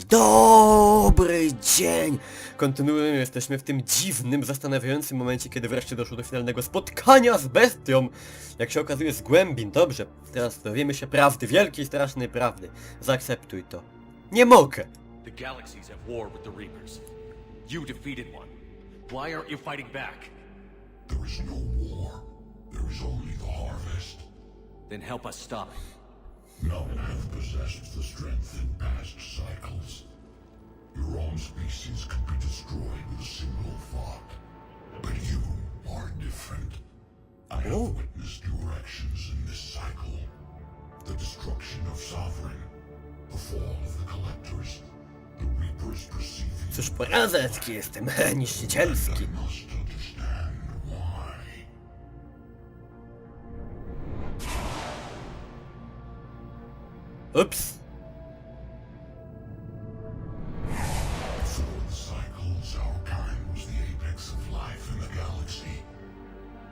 Dobry dzień! Kontynuujemy, jesteśmy w tym dziwnym, zastanawiającym momencie, kiedy wreszcie doszło do finalnego spotkania z bestią! Jak się okazuje, z głębin. Dobrze, teraz dowiemy się prawdy, wielkiej, strasznej prawdy. Zaakceptuj to. Nie mogę! The galaxies have war with the Reapers. You defeated one. Why aren't you fighting back? There is no war. There is only the harvest. Then help us stop it. None have possessed the strength in past cycles. Your own species can be destroyed with a single thought. But you are different. I have witnessed your actions in this cycle. The destruction of Sovereign. The fall of the Collectors. The Reapers perceiving... Cóż poradzę, jaki jestem niszczycielski. I must understand why. Ups. Before the cycles, our kind was the apex of life in the galaxy.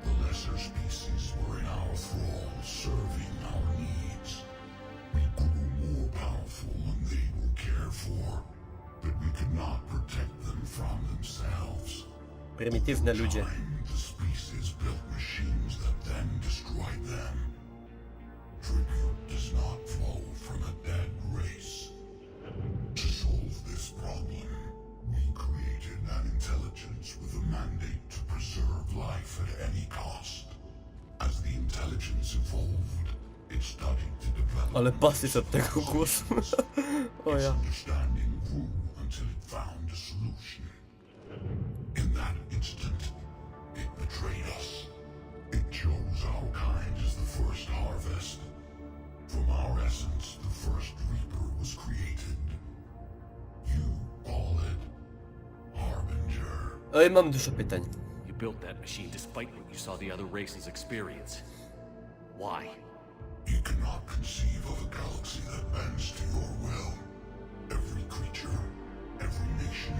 The lesser species were in our thrall, serving our needs. We grew more powerful and they were cared for, but we could not protect them from themselves. Prymitywne ludzie. Time, the species built machines that then destroyed them. Tribute does not flow from a dead race. To solve this problem, we created an intelligence with a mandate to preserve life at any cost. As the intelligence evolved, it studied to develop... Ale pasysz od tego głosu. O Its ja. understanding grew until it found a solution. In that instant, it betrayed us. It chose our kind as the first harvest. From our essence, the first Reaper was created. You call it Harbinger. Oj, mam dużo pytań. You built that machine despite what you saw the other races experience. Why? You cannot conceive of a galaxy that bends to your will. Every creature, every nation,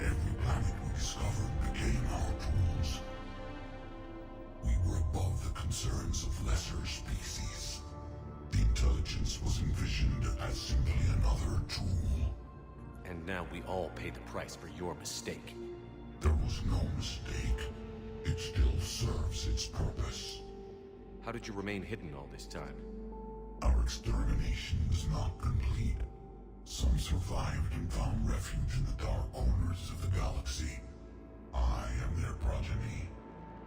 every planet we discovered became our tools. We were above the concerns of lesser species. The intelligence was envisioned as simply another tool. And now we all pay the price for your mistake. There was no mistake. It still serves its purpose. How did you remain hidden all this time? Our extermination is not complete. Some survived and found refuge in the dark corners of the galaxy. I am their progeny.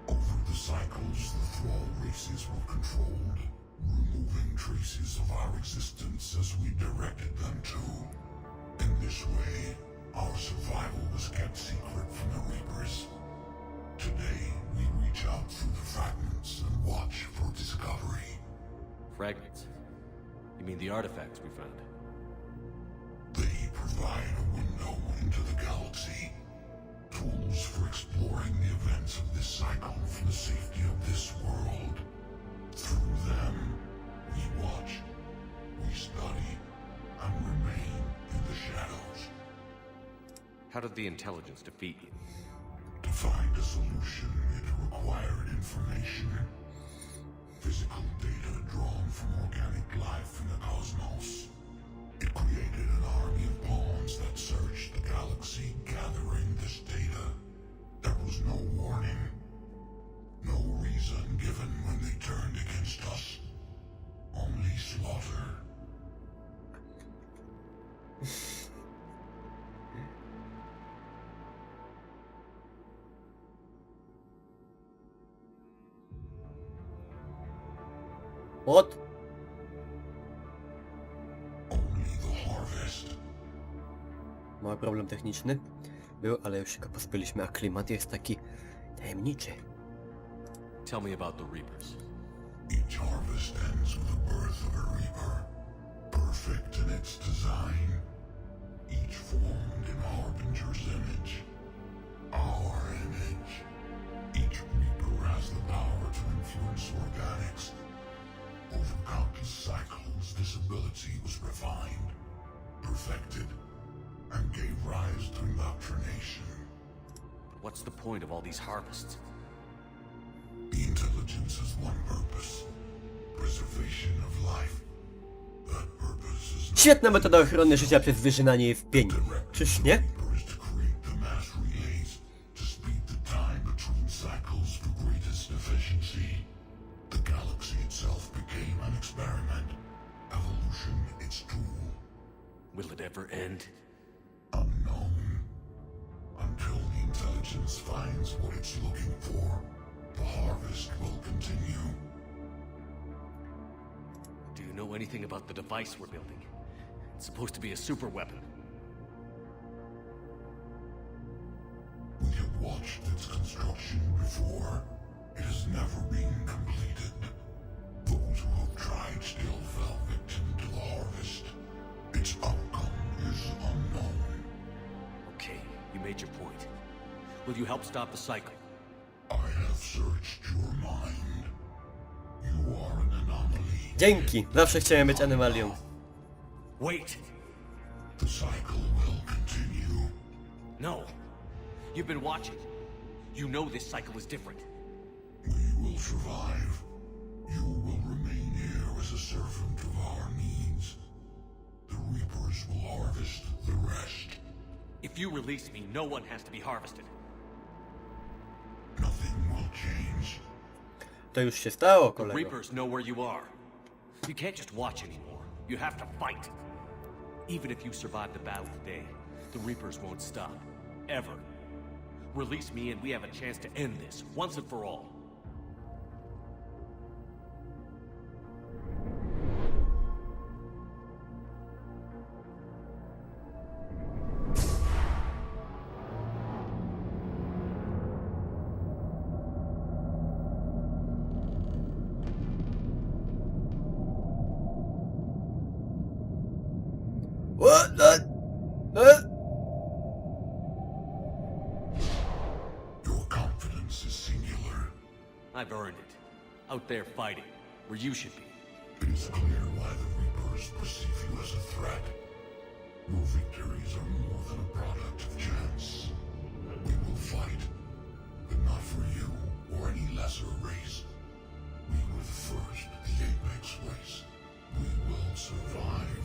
Over the cycles, the Thrall races were controlled, removing traces of our existence as we directed them to. In this way, our survival was kept secret from the Reapers. Today, we reach out through the fragments and watch for discovery. Fragments? You mean the artifacts we found? They provide a window into the galaxy. Tools for exploring the events of this cycle from the safety of this world. Through them, we watch, we study, and remain in the shadows. How did the intelligence defeat you? To find a solution, it required information. Physical data drawn from organic life in the cosmos. It created an army of pawns that searched the galaxy, gathering this data. There was no warning. No reason given when they turned against us. Only slaughter. What? Only the harvest. Mały problem techniczny był, ale już się go pozbyliśmy, a klimat jest taki tajemniczy. Tell me about the Reapers. Each harvest ends with the birth of a reaper, perfect in its design, each formed in Harbinger's image, our image. Each reaper has the power to influence organics. Over countless cycles, this ability was refined, perfected, and gave rise to indoctrination. But what's the point of all these harvests? The intelligence has one purpose: preservation of life. Świetna metoda ochrony życia przez wyrzynanie je w pień. Czyż nie? Reaper is to create the mass relays to speed the time between cycles for greatest efficiency. The galaxy itself became an experiment. Evolution its tool. Will it ever end? Unknown. Until the intelligence finds what it's looking for, the harvest will continue. Do you know anything about the device we're building? It's supposed to be a super weapon. We have watched its construction before. It has never been completed. Those who have tried still fell victim to the harvest. Its outcome is unknown. Okay, you made your point. Will you help stop the cycle? I have searched your mind. You are an anomaly. Dzięki. Zawsze chciałem być anomalią. Wait! The cycle will continue. No! You've been watching. You know this cycle is different. We will survive. You will remain here as a servant of our needs. The Reapers will harvest the rest. If you release me, no one has to be harvested. Nothing will change. To już się stało, The kolego. Reapers know where you are. You can't just watch anymore. You have to fight. Even if you survive the battle today, the Reapers won't stop. Ever. Release me and we have a chance to end this, once and for all. What the... Your confidence is singular. I've earned it. Out there fighting, where you should be. It is clear why the Reapers perceive you as a threat. Your victories are more than a product of chance. We will fight, but not for you or any lesser race. We were the first, the Apex race. We will survive.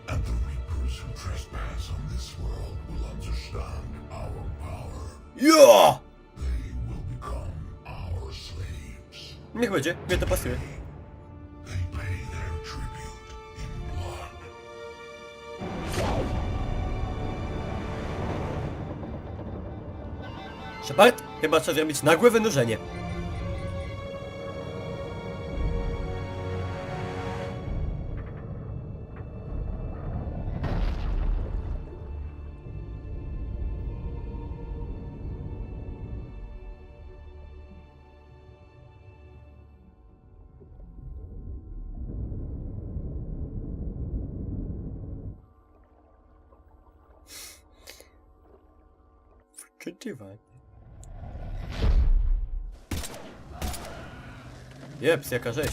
And the Reapers who trespass on this world will understand our power. Ja! They will become our slaves. Niech będzie, mnie to pasuje. They pay their tribute in blood. Shepard, chyba trzeba zrobić nagłe wynurzenie. Wczytywanie. Jeps, jaka rzeź.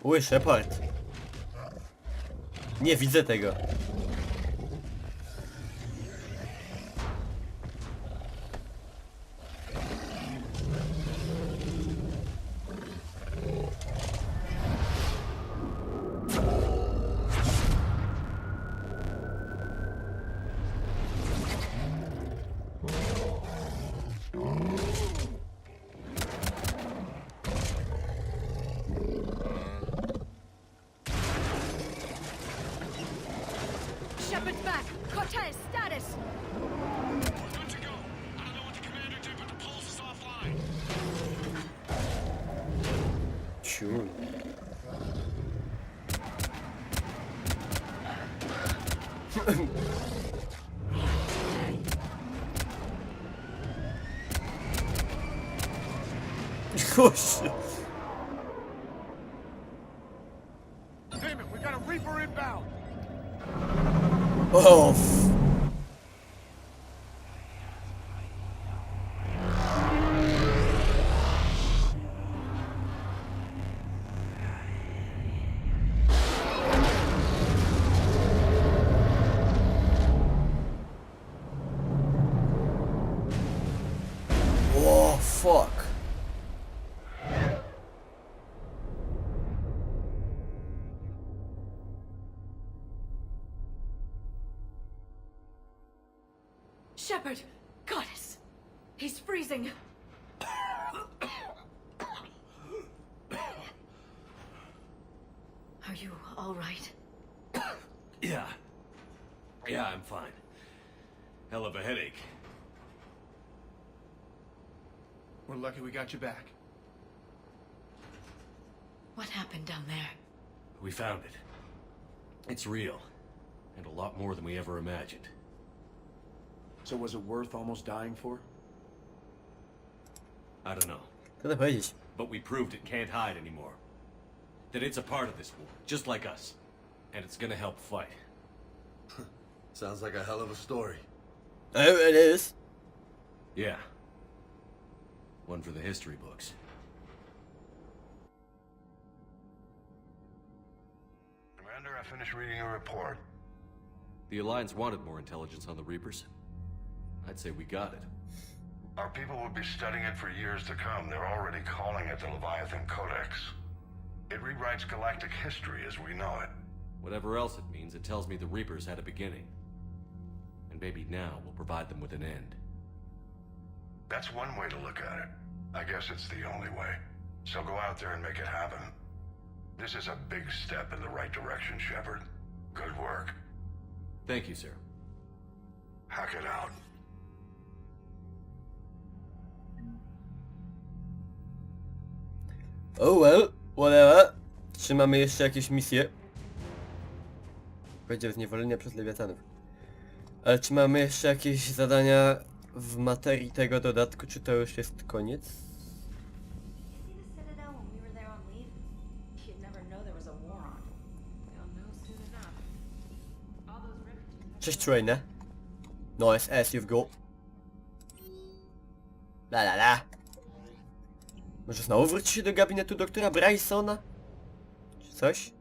Uj, Shepard. Nie widzę tego. Shepard's back. Cortez, status. Good to go. I don't know what the commander did, but the pulse is offline. Ciul. Gosh. Damn it, we got a Reaper inbound. Oh. fuck? Shepard! Goddess! He's freezing! Are you alright? Yeah. Yeah, I'm fine. Hell of a headache. We're lucky we got you back. What happened down there? We found it. It's real. And a lot more than we ever imagined. So was it worth almost dying for? I don't know. Trudno powiedzieć. But we proved it can't hide anymore. That it's a part of this war, just like us. And it's gonna help fight. Sounds like a hell of a story. Oh, it is. Yeah. One for the history books. Commander, I finished reading your report. The Alliance wanted more intelligence on the Reapers. I'd say we got it. Our people will be studying it for years to come. They're already calling it the Leviathan Codex. It rewrites galactic history as we know it. Whatever else it means, it tells me the Reapers had a beginning. And maybe now we'll provide them with an end. That's one way to look at it. I guess it's the only way. So go out there and make it happen. This is a big step in the right direction, Shepard. Good work. Thank you, sir. Hack it out. Oh well, whatever. Czy mamy jeszcze jakieś misje? Powiedział zniewolenia przez lewiatanów. Ale czy mamy jeszcze jakieś zadania w materii tego dodatku, czy to już jest koniec? See the Citadel when we were there on leave? You'd never know there was a war on. You'll know soon enough. All those refugees. Cześć Trainer. Nice ass you've got. La la la. Może znowu wróci się do gabinetu doktora Brysona? Czy coś?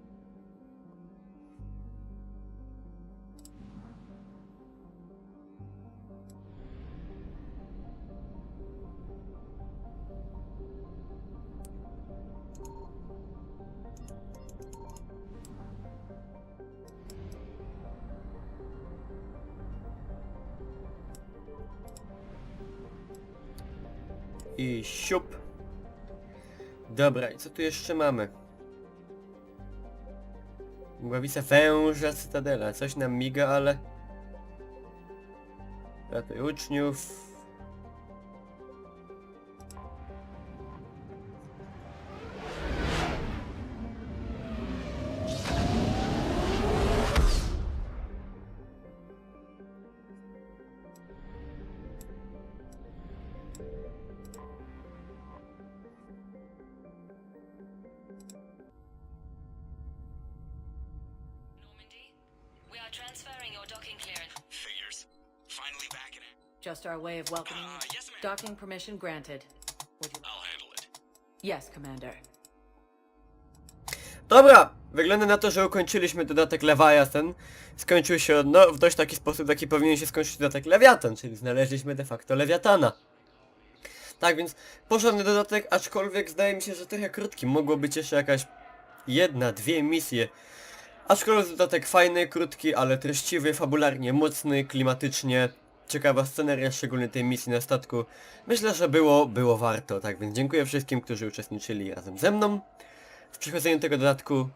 I siup. Dobra, i co tu jeszcze mamy? Mgławica węża Cytadela. Coś nam miga, ale... Ratuj uczniów. Normandy, we are transferring your docking clearance. Figures. Finally back in it. Just our way of welcoming you. Yes, ma'am. Docking permission granted. Would you... I'll handle it. Yes, Commander. Dobra! Wygląda na to, że ukończyliśmy dodatek Leviathan. Skończył się, no, w dość taki sposób, jaki powinien się skończyć dodatek Lewiatan, czyli znaleźliśmy de facto Lewiatana. Tak więc, porządny dodatek, aczkolwiek zdaje mi się, że trochę krótki. Mogło być jeszcze jakaś jedna, dwie misje. Aczkolwiek dodatek fajny, krótki, ale treściwy, fabularnie mocny, klimatycznie. Ciekawa sceneria, szczególnie tej misji na statku. Myślę, że było warto. Tak więc dziękuję wszystkim, którzy uczestniczyli razem ze mną w przechodzeniu tego dodatku.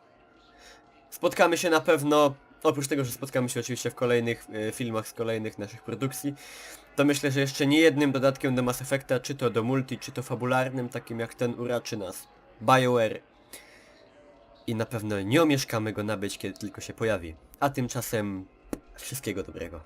Spotkamy się na pewno, oprócz tego, że spotkamy się oczywiście w kolejnych filmach z kolejnych naszych produkcji, to myślę, że jeszcze nie jednym dodatkiem do Mass Effecta, czy to do multi, czy to fabularnym, takim jak ten uraczy nas BioWare. I na pewno nie omieszkamy go nabyć, kiedy tylko się pojawi. A tymczasem wszystkiego dobrego.